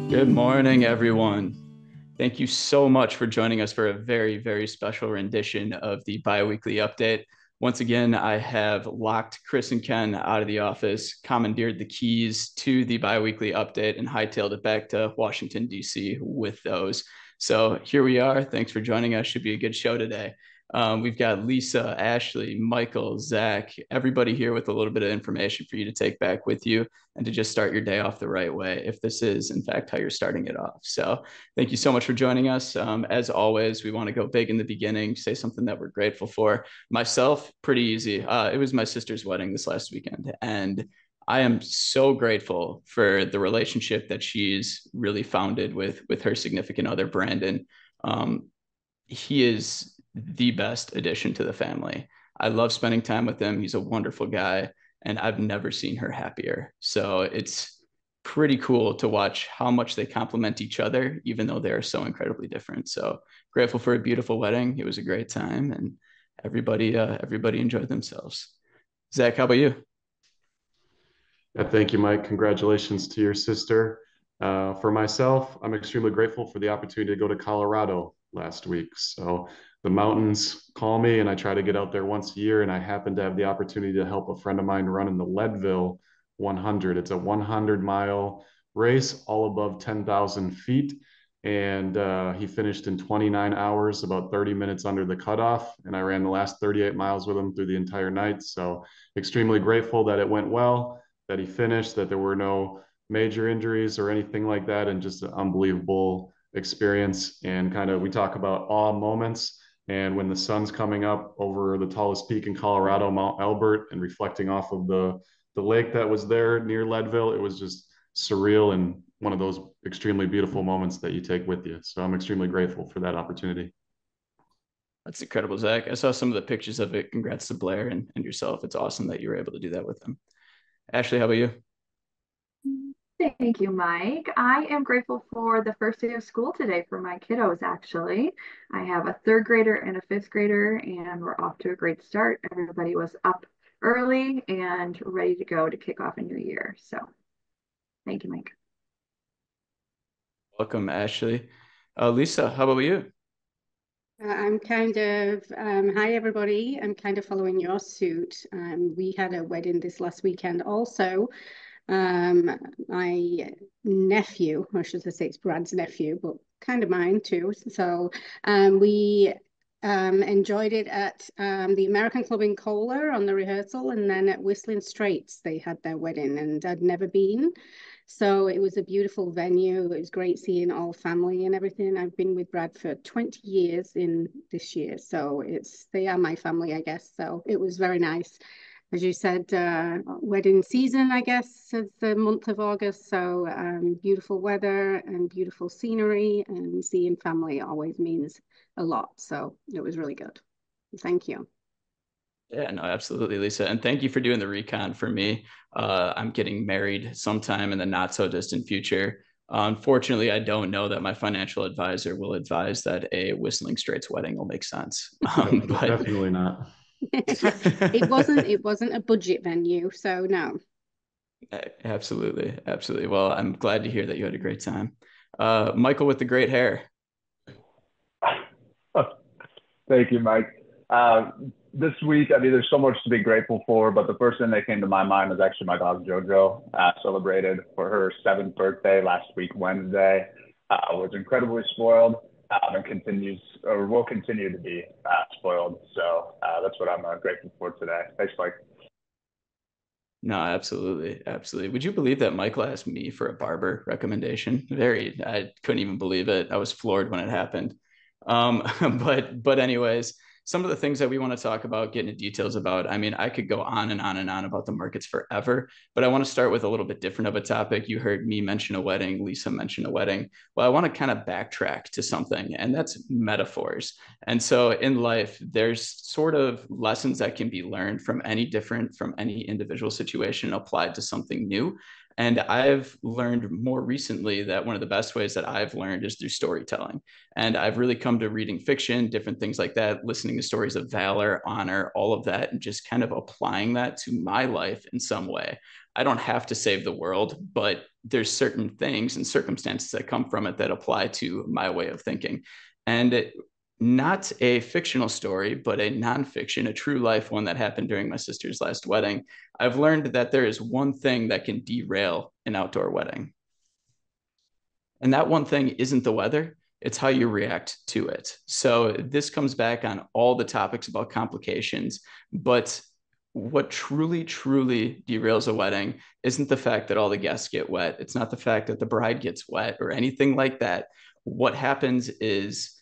Good morning, everyone. Thank you so much for joining us for a very, very special rendition of the biweekly update. Once again, I have locked Chris and Ken out of the office, commandeered the keys to the biweekly update, and hightailed it back to Washington, D.C. with those. So here we are. Thanks for joining us. Should be a good show today. We've got Lisa, Ashley, Michael, Zach, everybody here with a little bit of information for you to take back with you and to just start your day off the right way, if this is, in fact, how you're starting it off. So thank you so much for joining us. As always, we want to go big in the beginning, say something that we're grateful for. Myself, pretty easy. It was my sister's wedding this last weekend, and I am so grateful for the relationship that she's really founded with her significant other, Brandon. He is the best addition to the family. I love spending time with him. He's a wonderful guy, and I've never seen her happier. So it's pretty cool to watch how much they complement each other, even though they're so incredibly different. So grateful for a beautiful wedding. It was a great time, and everybody enjoyed themselves. Zach, how about you? Yeah, thank you, Mike. Congratulations to your sister. For myself, I'm extremely grateful for the opportunity to go to Colorado last week. So the mountains call me, and I try to get out there once a year. And I happened to have the opportunity to help a friend of mine run in the Leadville 100. It's a 100-mile race, all above 10,000 feet. And he finished in 29 hours, about 30 minutes under the cutoff. And I ran the last 38 miles with him through the entire night. So extremely grateful that it went well, that he finished, that there were no major injuries or anything like that, and just an unbelievable experience. And kind of, we talk about awe moments. And when the sun's coming up over the tallest peak in Colorado, Mount Elbert, and reflecting off of the lake that was there near Leadville, it was just surreal and one of those extremely beautiful moments that you take with you. So I'm extremely grateful for that opportunity. That's incredible, Zach. I saw some of the pictures of it. Congrats to Blair and yourself. It's awesome that you were able to do that with them. Ashley, how about you? Thank you, Mike. I am grateful for the first day of school today for my kiddos, actually. I have a third grader and a fifth grader, and we're off to a great start. Everybody was up early and ready to go to kick off a new year. So thank you, Mike. Welcome, Ashley. Lisa, how about you? Hi everybody. I'm kind of following your suit. We had a wedding this last weekend also. My nephew, or should I say it's Brad's nephew, but kind of mine too. So we enjoyed it at the American Club in Kohler on the rehearsal, and then at Whistling Straits they had their wedding, and I'd never been. So it was a beautiful venue. It was great seeing all family and everything. I've been with Brad for 20 years in this year, so they are my family, I guess. So it was very nice. As you said, wedding season, I guess, is the month of August. So beautiful weather and beautiful scenery, and seeing family always means a lot. So it was really good. Thank you. Yeah, no, absolutely, Lisa. And thank you for doing the recon for me. I'm getting married sometime in the not so distant future. Unfortunately, I don't know that my financial advisor will advise that a Whistling Straits wedding will make sense. No, But definitely not. It wasn't a budget venue, so no. absolutely, absolutely. Well, I'm glad to hear that you had a great time. Michael with the great hair. Thank you, Mike. Uh, this week, I mean, there's so much to be grateful for, but the first thing that came to my mind was actually my dog JoJo. Celebrated for her seventh birthday last week, Wednesday. Was incredibly spoiled, and continues or will continue to be spoiled. So that's what I'm grateful for today. Thanks, Mike. No, absolutely, absolutely. Would you believe that Michael asked me for a barber recommendation? I couldn't even believe it. I was floored when it happened. But anyways, some of the things that we want to talk about, get into details about. I mean, I could go on and on and on about the markets forever, but I want to start with a little bit different of a topic. You heard me mention a wedding, Lisa mention a wedding. Well, I want to kind of backtrack to something, and that's metaphors. And so in life, there's sort of lessons that can be learned from any individual situation applied to something new. And I've learned more recently that one of the best ways that I've learned is through storytelling. And I've really come to reading fiction, different things like that, listening to stories of valor, honor, all of that, and just kind of applying that to my life in some way. I don't have to save the world, but there's certain things and circumstances that come from it that apply to my way of thinking. And not a fictional story, but a nonfiction, a true life one that happened during my sister's last wedding. I've learned that there is one thing that can derail an outdoor wedding. And that one thing isn't the weather, it's how you react to it. So this comes back on all the topics about complications, but what truly, truly derails a wedding isn't the fact that all the guests get wet. It's not the fact that the bride gets wet or anything like that. What happens is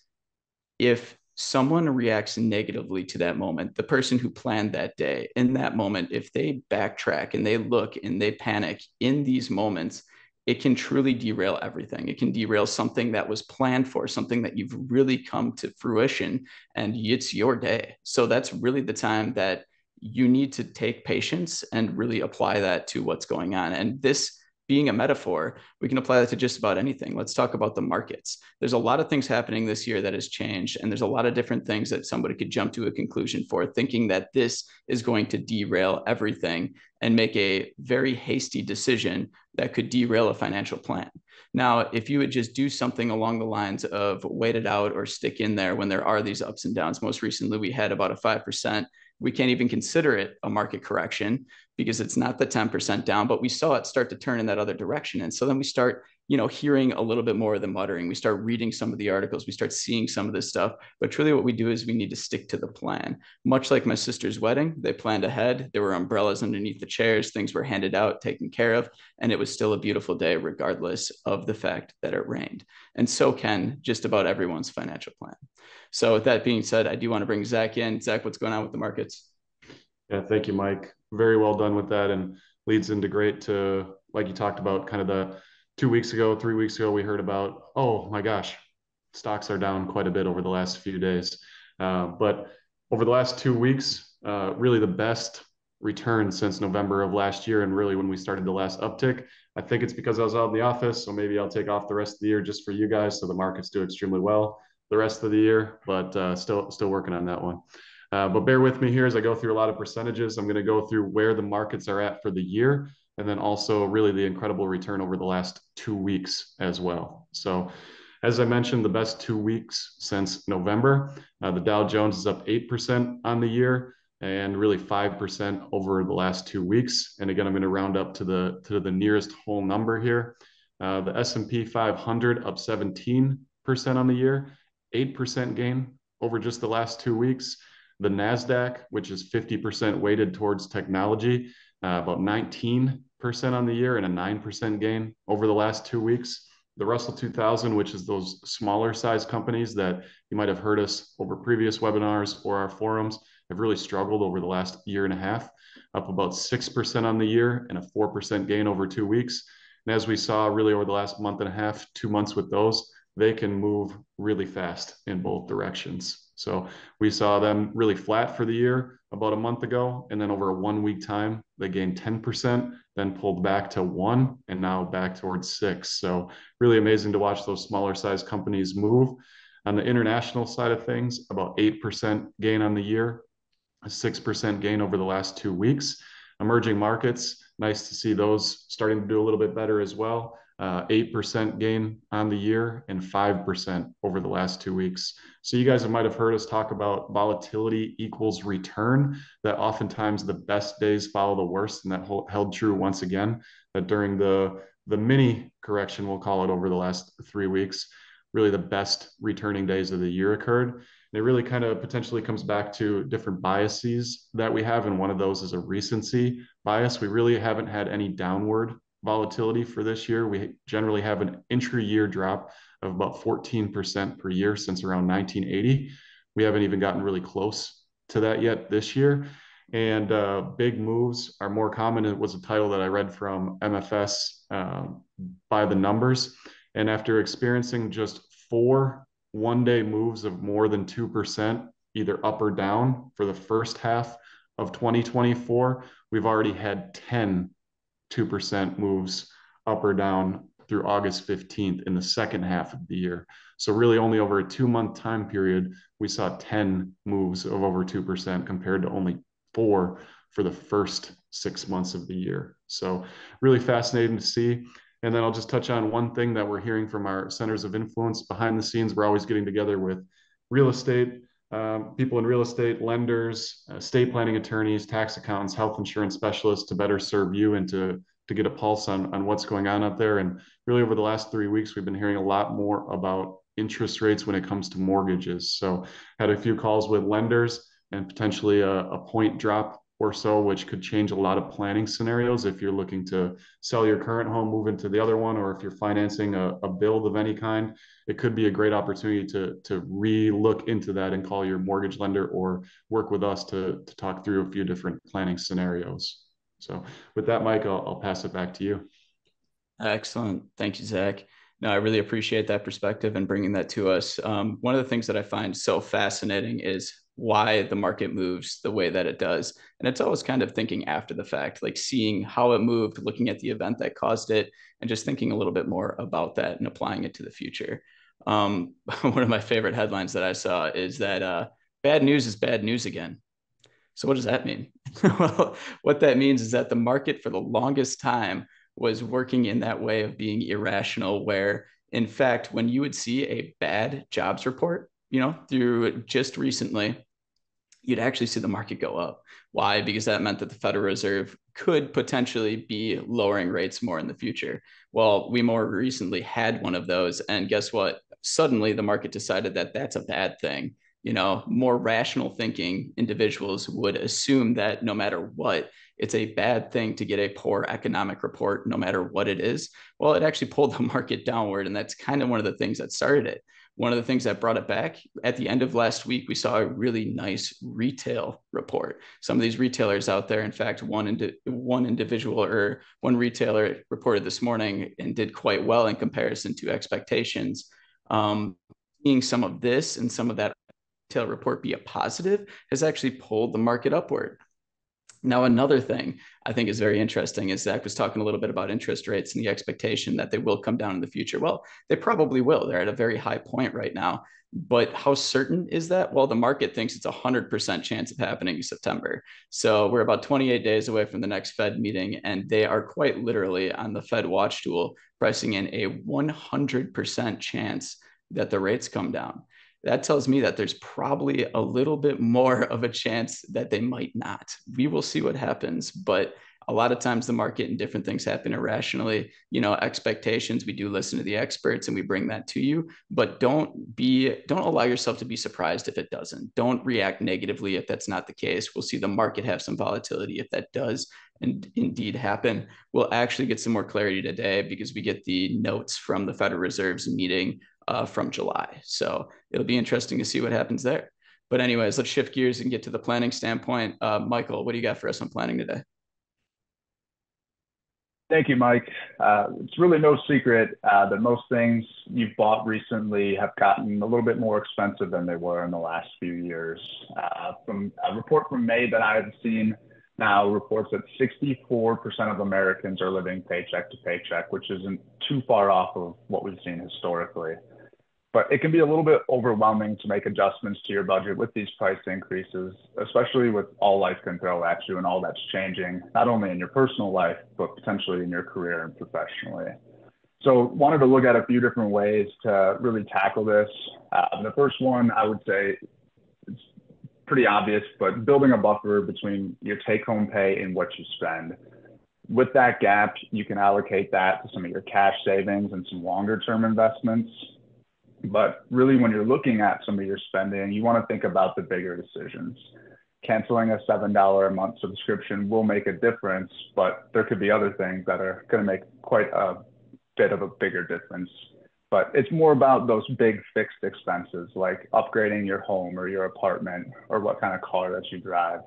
if someone reacts negatively to that moment, the person who planned that day in that moment, if they backtrack and they look and they panic in these moments, it can truly derail everything. It can derail something that was planned for, something that you've really come to fruition, and it's your day. So that's really the time that you need to take patience and really apply that to what's going on. And this being a metaphor, we can apply that to just about anything. Let's talk about the markets. There's a lot of things happening this year that has changed, and there's a lot of different things that somebody could jump to a conclusion for, thinking that this is going to derail everything and make a very hasty decision that could derail a financial plan. Now, if you would just do something along the lines of wait it out or stick in there when there are these ups and downs, most recently we had about a 5%. We can't even consider it a market correction because it's not the 10% down, but we saw it start to turn in that other direction. And so then we start, hearing a little bit more of the muttering. We start reading some of the articles. We start seeing some of this stuff. But truly what we do is we need to stick to the plan. Much like my sister's wedding, they planned ahead. There were umbrellas underneath the chairs. Things were handed out, taken care of. And it was still a beautiful day, regardless of the fact that it rained. And so can just about everyone's financial plan. So with that being said, I do want to bring Zach in. Zach, what's going on with the markets? Yeah, thank you, Mike. Very well done with that, and leads into great to, like you talked about, kind of the 3 weeks ago, we heard about, oh my gosh, stocks are down quite a bit over the last few days. But over the last 2 weeks, really the best return since November of last year, and really when we started the last uptick. I think it's because I was out in the office, so maybe I'll take off the rest of the year just for you guys, so the markets do extremely well the rest of the year, but still working on that one. But bear with me here as I go through a lot of percentages. I'm going to go through where the markets are at for the year, and then also really the incredible return over the last 2 weeks as well. So as I mentioned, the best 2 weeks since November, the Dow Jones is up 8% on the year and really 5% over the last 2 weeks. And again, I'm going to round up to the nearest whole number here. The S&P 500 up 17% on the year, 8% gain over just the last 2 weeks. The NASDAQ, which is 50% weighted towards technology, about 19% on the year and a 9% gain over the last 2 weeks. The Russell 2000, which is those smaller size companies that you might have heard us over previous webinars or our forums, have really struggled over the last year and a half, up about 6% on the year and a 4% gain over 2 weeks. And as we saw really over the last month and a half, 2 months with those, they can move really fast in both directions. So we saw them really flat for the year about a month ago, and then over a 1 week time, they gained 10%, then pulled back to 1, and now back towards 6. So really amazing to watch those smaller size companies move. On the international side of things, about 8% gain on the year, a 6% gain over the last 2 weeks. Emerging markets, nice to see those starting to do a little bit better as well. 8% gain on the year and 5% over the last 2 weeks. So you guys might have heard us talk about volatility equals return, that oftentimes the best days follow the worst, and that held true once again, that during the mini correction, we'll call it, over the last 3 weeks, really the best returning days of the year occurred. And it really kind of potentially comes back to different biases that we have, and one of those is a recency bias. We really haven't had any downward volatility for this year. We generally have an intra-year drop of about 14% per year since around 1980. We haven't even gotten really close to that yet this year. And big moves are more common. It was a title that I read from MFS, by the numbers. And after experiencing just 4 one-day moves of more than 2%, either up or down, for the first half of 2024, we've already had 10 2% moves up or down through August 15th in the second half of the year. So really only over a 2-month time period, we saw 10 moves of over 2% compared to only 4 for the first 6 months of the year. So really fascinating to see. And then I'll just touch on one thing that we're hearing from our centers of influence behind the scenes. We're always getting together with real estate, people in real estate, lenders, estate planning attorneys, tax accountants, health insurance specialists to better serve you and to get a pulse on what's going on out there. And really over the last 3 weeks, we've been hearing a lot more about interest rates when it comes to mortgages. So had a few calls with lenders and potentially a point drop or so, which could change a lot of planning scenarios if you're looking to sell your current home, move into the other one, or if you're financing a build of any kind. It could be a great opportunity to re-look into that and call your mortgage lender or work with us to talk through a few different planning scenarios. So with that, Mike, I'll pass it back to you. Excellent. Thank you, Zach. No, I really appreciate that perspective and bringing that to us. One of the things that I find so fascinating is why the market moves the way that it does. And it's always kind of thinking after the fact, like seeing how it moved, looking at the event that caused it, and just thinking a little bit more about that and applying it to the future. One of my favorite headlines that I saw is that bad news is bad news again. So what does that mean? Well, what that means is that the market for the longest time was working in that way of being irrational, where in fact, when you would see a bad jobs report, through just recently, you'd actually see the market go up. Why? Because that meant that the Federal Reserve could potentially be lowering rates more in the future. Well, we more recently had one of those, and guess what? Suddenly the market decided that that's a bad thing. More rational thinking individuals would assume that no matter what, it's a bad thing to get a poor economic report, no matter what it is. Well, it actually pulled the market downward, and that's kind of one of the things that started it. One of the things that brought it back, at the end of last week, we saw a really nice retail report. Some of these retailers out there, in fact, one individual or one retailer reported this morning and did quite well in comparison to expectations. Seeing some of this and some of that retail report be a positive has actually pulled the market upward. Now, another thing I think is very interesting is Zach was talking a little bit about interest rates and the expectation that they will come down in the future. Well, they probably will. They're at a very high point right now. But how certain is that? Well, the market thinks it's a 100% chance of happening in September. So we're about 28 days away from the next Fed meeting, and they are quite literally on the Fed watch tool pricing in a 100% chance that the rates come down. That tells me that there's probably a little bit more of a chance that they might not. We will see what happens, but a lot of times the market and different things happen irrationally. Expectations, we do listen to the experts and we bring that to you, but don't allow yourself to be surprised if it doesn't. Don't react negatively if that's not the case. We'll see the market have some volatility if that does and indeed happen. We'll actually get some more clarity today because we get the notes from the Federal Reserve's meeting from July. So it'll be interesting to see what happens there. But anyways, let's shift gears and get to the planning standpoint. Michael, what do you got for us on planning today? Thank you, Mike. It's really no secret that most things you've bought recently have gotten a little bit more expensive than they were in the last few years. From a report from May that I've seen now reports that 64% of Americans are living paycheck to paycheck, which isn't too far off of what we've seen historically. But it can be a little bit overwhelming to make adjustments to your budget with these price increases, especially with all life can throw at you and all that's changing, not only in your personal life, but potentially in your career and professionally. So wanted to look at a few different ways to really tackle this. The first one, I would say, it's pretty obvious, but building a buffer between your take-home pay and what you spend. With that gap, you can allocate that to some of your cash savings and some longer-term investments. But really, when you're looking at some of your spending, you want to think about the bigger decisions. Canceling a $7 a month subscription will make a difference, but there could be other things that are going to make quite a bit of a bigger difference. But it's more about those big fixed expenses like upgrading your home or your apartment or what kind of car that you drive.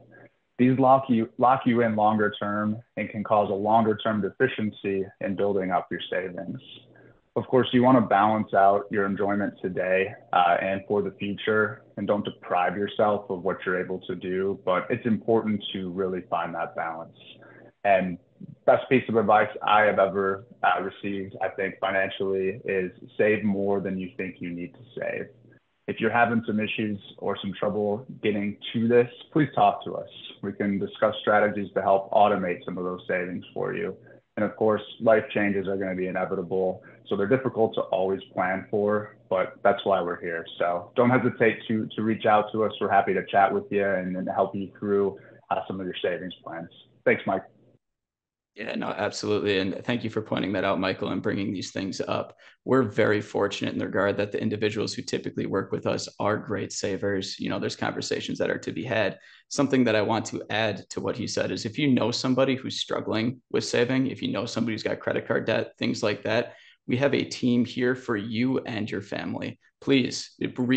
These lock you in longer term and can cause a longer term deficiency in building up your savings. Of course, you want to balance out your enjoyment today and for the future, and don't deprive yourself of what you're able to do, but it's important to really find that balance. And best piece of advice I have ever received, I think, financially is save more than you think you need to save. If you're having some issues or some trouble getting to this, please talk to us. We can discuss strategies to help automate some of those savings for you. And of course, life changes are going to be inevitable. So they're difficult to always plan for, but that's why we're here. So don't hesitate to reach out to us. We're happy to chat with you and help you through some of your savings plans. Thanks, Mike. Yeah, no, absolutely. And thank you for pointing that out, Michael, and bringing these things up. We're very fortunate in the regard that the individuals who typically work with us are great savers. You know, there's conversations that are to be had. Something that I want to add to what he said is if you know somebody who's struggling with saving, if you know somebody who's got credit card debt, things like that, we have a team here for you and your family. Please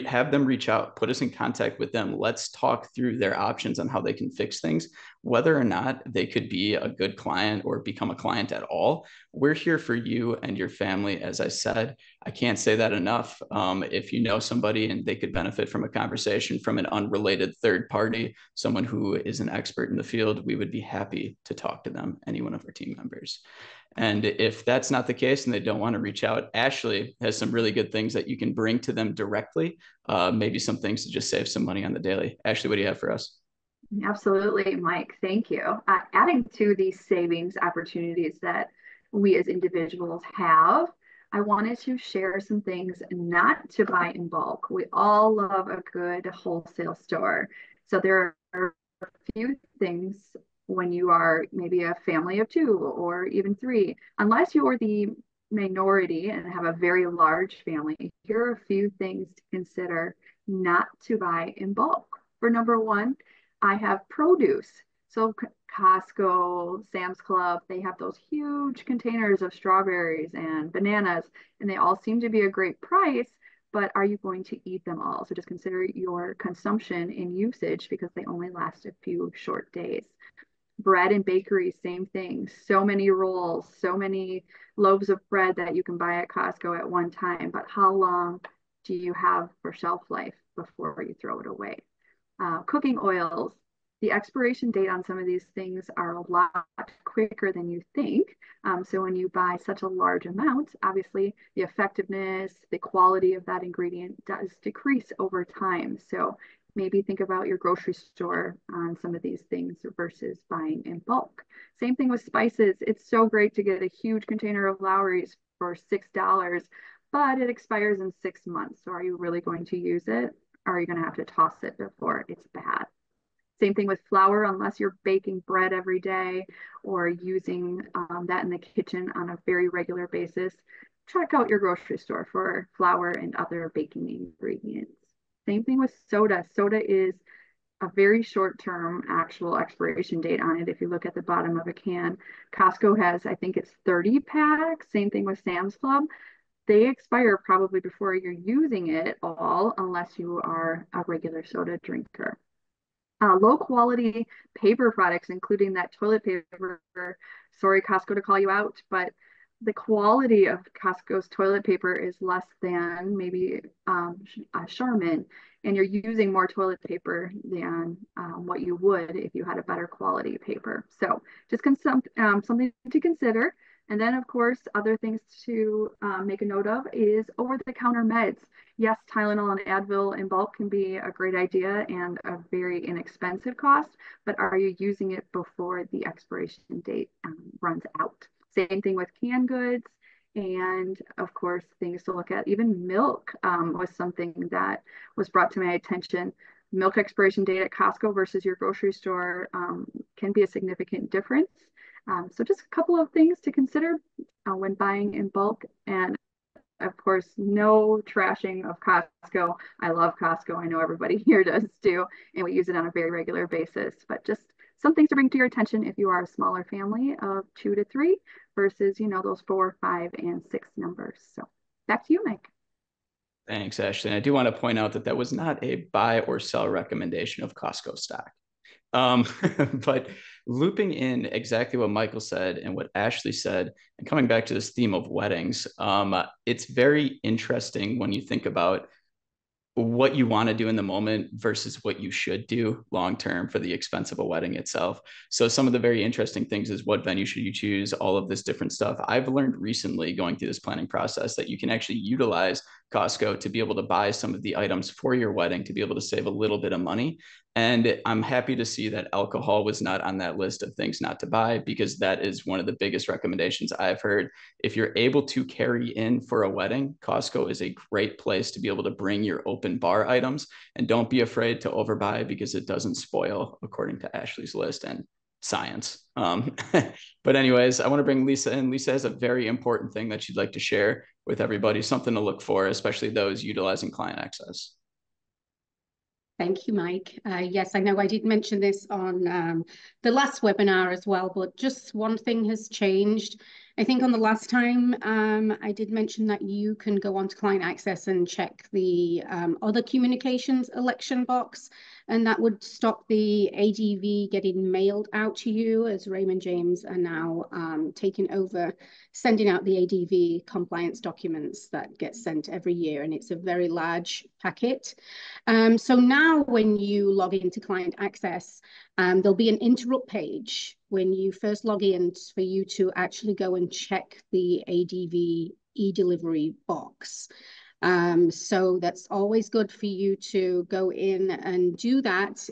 have them reach out, put us in contact with them. Let's talk through their options on how they can fix things, whether or not they could be a good client or become a client at all. We're here for you and your family. As I said, I can't say that enough. If you know somebody and they could benefit from a conversation from an unrelated third party, someone who is an expert in the field, we would be happy to talk to them, any one of our team members. And if that's not the case and they don't want to reach out, Ashley has some really good things that you can bring to them directly. Maybe some things to just save some money on the daily. Ashley, what do you have for us? Absolutely, Mike. Thank you. Adding to these savings opportunities that we as individuals have, I wanted to share some things not to buy in bulk. We all love a good wholesale store. So there are a few things when you are maybe a family of 2 or even 3, unless you're the minority and have a very large family, here are a few things to consider not to buy in bulk. For number 1, I have produce. So Costco, Sam's Club, they have those huge containers of strawberries and bananas, and they all seem to be a great price, but are you going to eat them all? So just consider your consumption and usage because they only last a few short days. Bread and bakery, same thing. So many rolls, so many loaves of bread that you can buy at Costco at one time, but how long do you have for shelf life before you throw it away? Cooking oils, the expiration date on some of these things are a lot quicker than you think. So when you buy such a large amount, obviously the effectiveness, the quality of that ingredient does decrease over time. So maybe think about your grocery store on some of these things versus buying in bulk. Same thing with spices. It's so great to get a huge container of Lawry's for $6, but it expires in 6 months. So are you really going to use it? Or are you going to have to toss it before it's bad? Same thing with flour, unless you're baking bread every day or using that in the kitchen on a very regular basis. Check out your grocery store for flour and other baking ingredients. Same thing with soda. Soda is a very short-term actual expiration date on it. If you look at the bottom of a can, Costco has, I think it's 30 packs. Same thing with Sam's Club. They expire probably before you're using it all, unless you are a regular soda drinker. Low quality paper products, including that toilet paper. Sorry, Costco, to call you out, but the quality of Costco's toilet paper is less than maybe Charmin, and you're using more toilet paper than what you would if you had a better quality paper. So just something to consider. And then, of course, other things to make a note of is over-the-counter meds. Yes, Tylenol and Advil in bulk can be a great idea and a very inexpensive cost, but are you using it before the expiration date runs out? Same thing with canned goods. And of course, things to look at. Even milk was something that was brought to my attention. Milk expiration date at Costco versus your grocery store can be a significant difference. So just a couple of things to consider when buying in bulk. And of course, no trashing of Costco. I love Costco. I know everybody here does too. And we use it on a very regular basis. But just some things to bring to your attention if you are a smaller family of 2 to 3 versus, you know, those 4, 5, and 6 numbers. So back to you, Mike. Thanks, Ashley. And I do want to point out that that was not a buy or sell recommendation of Costco stock. But looping in exactly what Michael said and what Ashley said, and coming back to this theme of weddings, it's very interesting when you think about what you want to do in the moment versus what you should do long term for the expense of a wedding itself. So some of the very interesting things is what venue should you choose, all of this different stuff. I've learned recently going through this planning process that you can actually utilize Costco to be able to buy some of the items for your wedding to be able to save a little bit of money. And I'm happy to see that alcohol was not on that list of things not to buy, because that is one of the biggest recommendations I've heard. If you're able to carry in for a wedding, Costco is a great place to be able to bring your open bar items, and don't be afraid to overbuy because it doesn't spoil, according to Ashley's list and science. But anyways, I want to bring Lisa in. Lisa has a very important thing that she'd like to share with everybody, something to look for, especially those utilizing client access. Thank you, Mike. Yes, I know I did mention this on the last webinar as well, but just one thing has changed. I think on the last time I did mention that you can go onto Client Access and check the other communications election box, and that would stop the ADV getting mailed out to you, as Raymond James are now taking over sending out the ADV compliance documents that get sent every year, and it's a very large packet. So now when you log into Client Access, there'll be an interrupt page when you first log in for you to actually go and check the ADV e-delivery box. So that's always good for you to go in and do that.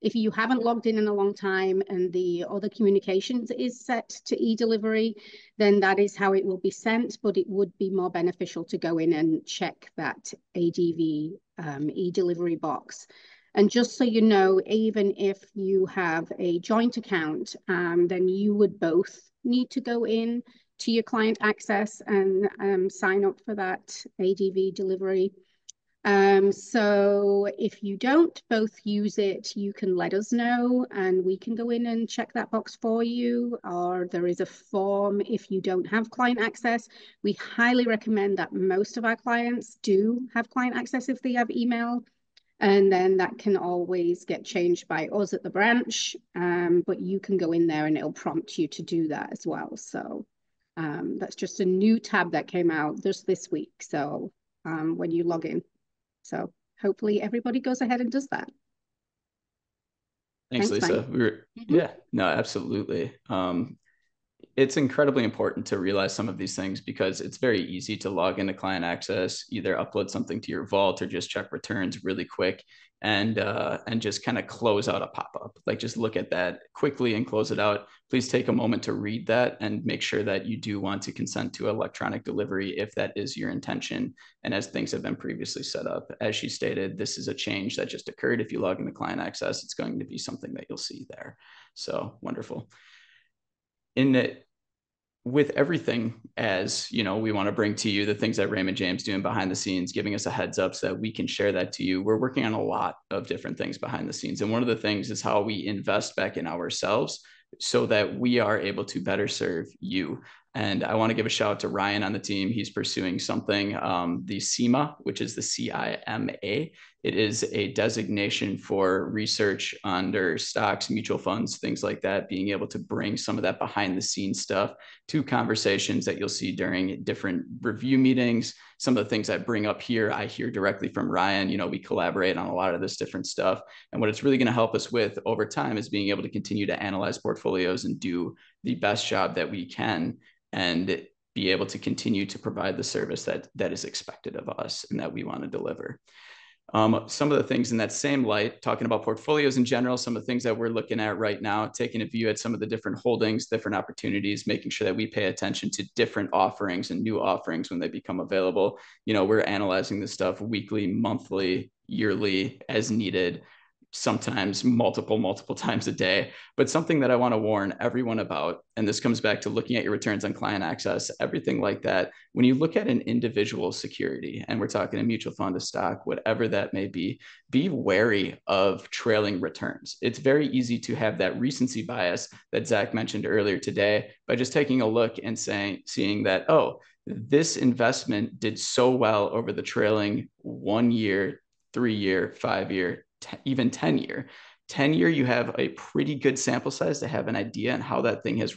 If you haven't logged in a long time and the other communications is set to e-delivery, then that is how it will be sent, but it would be more beneficial to go in and check that ADV e-delivery box. And just so you know, even if you have a joint account, then you would both need to go in to your Client Access and sign up for that ADV delivery. So if you don't both use it, you can let us know and we can go in and check that box for you, or there is a form if you don't have Client Access. We highly recommend that most of our clients do have Client Access if they have email, and then that can always get changed by us at the branch, but you can go in there and it'll prompt you to do that as well. So that's just a new tab that came out just this week, so when you log in. So hopefully everybody goes ahead and does that. Thanks, Lisa. Yeah, no, absolutely. It's incredibly important to realize some of these things because it's very easy to log into Client Access, either upload something to your vault or just check returns really quick and just kind of close out a pop-up. Like just look at that quickly and close it out. Please take a moment to read that and make sure that you do want to consent to electronic delivery if that is your intention and as things have been previously set up. As she stated, this is a change that just occurred. If you log into Client Access, it's going to be something that you'll see there. So wonderful. With everything, as you know, we want to bring to you the things that Raymond James doing behind the scenes, giving us a heads up so that we can share that to you. We're working on a lot of different things behind the scenes. And one of the things is how we invest back in ourselves so that we are able to better serve you. And I want to give a shout out to Ryan on the team. He's pursuing something, the CIMA, which is the CIMA. It is a designation for research under stocks, mutual funds, things like that, being able to bring some of that behind the scenes stuff to conversations that you'll see during different review meetings. Some of the things I bring up here, I hear directly from Ryan. You know, we collaborate on a lot of this different stuff. And what it's really going to help us with over time is being able to continue to analyze portfolios and do the best job that we can and be able to continue to provide the service that is expected of us and that we want to deliver. Some of the things in that same light, talking about portfolios in general, some of the things that we're looking at right now, taking a view at some of the different holdings, different opportunities, making sure that we pay attention to different offerings and new offerings when they become available. You know, we're analyzing this stuff weekly, monthly, yearly, as needed, sometimes multiple times a day. But something that I want to warn everyone about, and this comes back to looking at your returns on Client Access, everything like that. When you look at an individual security, and we're talking a mutual fund, a stock, whatever that may be wary of trailing returns. It's very easy to have that recency bias that Zach mentioned earlier today by just taking a look and seeing that, oh, this investment did so well over the trailing 1 year, 3 year, 5 year, even 10 year. 10 year, you have a pretty good sample size to have an idea on how that thing has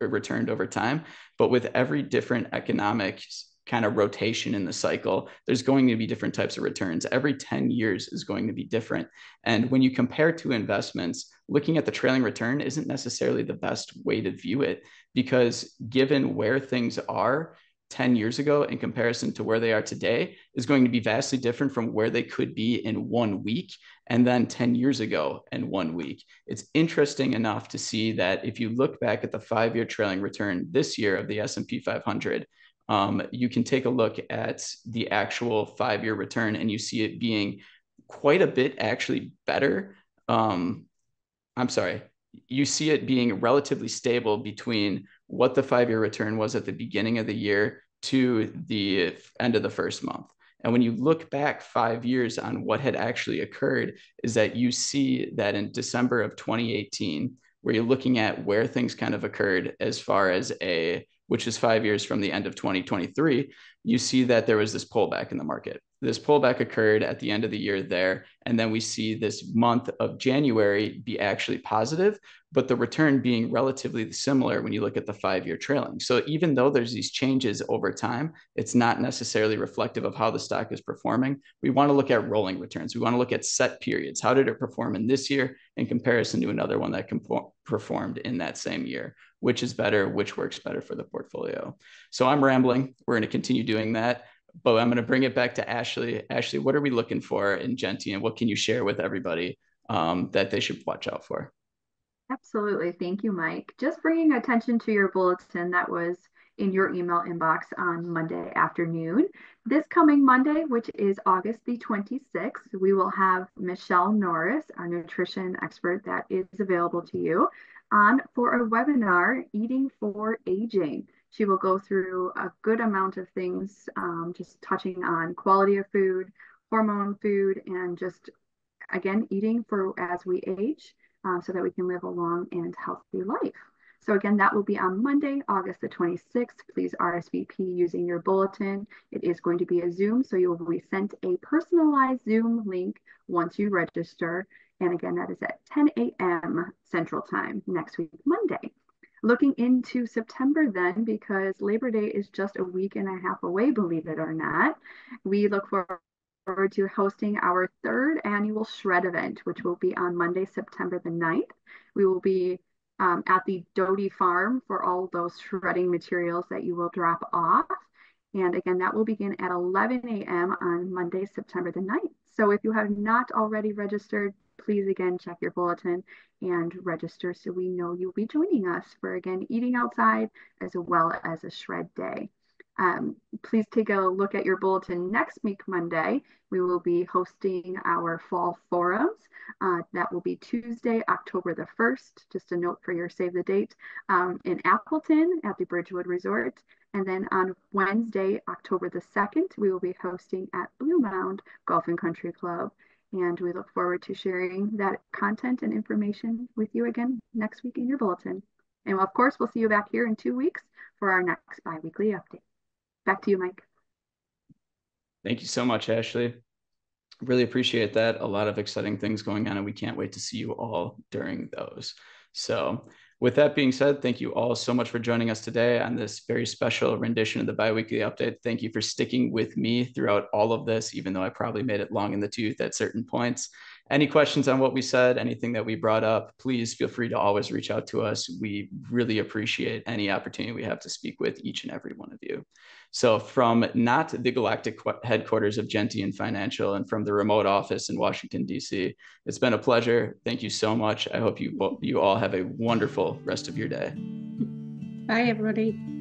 returned over time. But with every different economic kind of rotation in the cycle, there's going to be different types of returns. Every 10 years is going to be different. And when you compare two investments, looking at the trailing return isn't necessarily the best way to view it, because given where things are 10 years ago in comparison to where they are today is going to be vastly different from where they could be in 1 week and then 10 years ago in 1 week. It's interesting enough to see that if you look back at the 5-year trailing return this year of the S&P 500, you can take a look at the actual 5-year return and you see it being quite a bit actually better. You see it being relatively stable between what the 5-year return was at the beginning of the year to the end of the first month. And when you look back 5 years on what had actually occurred, is that you see that in December of 2018, where you're looking at where things kind of occurred as far as which is 5 years from the end of 2023, you see that there was this pullback in the market. This pullback occurred at the end of the year there. And then we see this month of January be actually positive, but the return being relatively similar when you look at the 5-year trailing. So even though there's these changes over time, it's not necessarily reflective of how the stock is performing. We want to look at rolling returns. We want to look at set periods. How did it perform in this year in comparison to another one that performed in that same year? Which is better, which works better for the portfolio. So I'm rambling. We're going to continue doing that, but I'm going to bring it back to Ashley. Ashley, what are we looking for in Gentian, and what can you share with everybody that they should watch out for? Absolutely. Thank you, Mike. Just bringing attention to your bulletin that was in your email inbox on Monday afternoon. This coming Monday, which is August the 26th, we will have Michelle Norris, our nutrition expert that is available to you, on for a webinar, Eating for Aging. She will go through a good amount of things, just touching on quality of food, hormone food, and just, again, eating for as we age, so that we can live a long and healthy life. So again, that will be on Monday, August the 26th. Please RSVP using your bulletin. It is going to be a Zoom, so you will be sent a personalized Zoom link once you register. And again, that is at 10 a.m. Central Time next week, Monday. Looking into September then, because Labor Day is just a week and a half away, believe it or not, we look forward to hosting our 3rd annual Shred event, which will be on Monday, September the 9th. We will be at the Doty Farm for all those shredding materials that you will drop off. And again, that will begin at 11 a.m. on Monday, September the 9th. So if you have not already registered, please again check your bulletin and register so we know you'll be joining us for, again, eating outside as well as a shred day. Please take a look at your bulletin next week, Monday. We will be hosting our fall forums. That will be Tuesday, October the 1st. Just a note for your save the date, in Appleton at the Bridgewood Resort. And then on Wednesday, October the 2nd, we will be hosting at Blue Mound Golf and Country Club. And we look forward to sharing that content and information with you again next week in your bulletin. And of course, we'll see you back here in 2 weeks for our next bi-weekly update. Back to you, Mike. Thank you so much, Ashley. Really appreciate that. A lot of exciting things going on, and we can't wait to see you all during those. So with that being said, thank you all so much for joining us today on this very special rendition of the bi-weekly update. Thank you for sticking with me throughout all of this, even though I probably made it long in the tooth at certain points. Any questions on what we said, anything that we brought up, please feel free to always reach out to us. We really appreciate any opportunity we have to speak with each and every one of you. So from not the galactic headquarters of Gentian Financial and from the remote office in Washington, D.C., it's been a pleasure. Thank you so much. I hope you all have a wonderful rest of your day. Bye, everybody.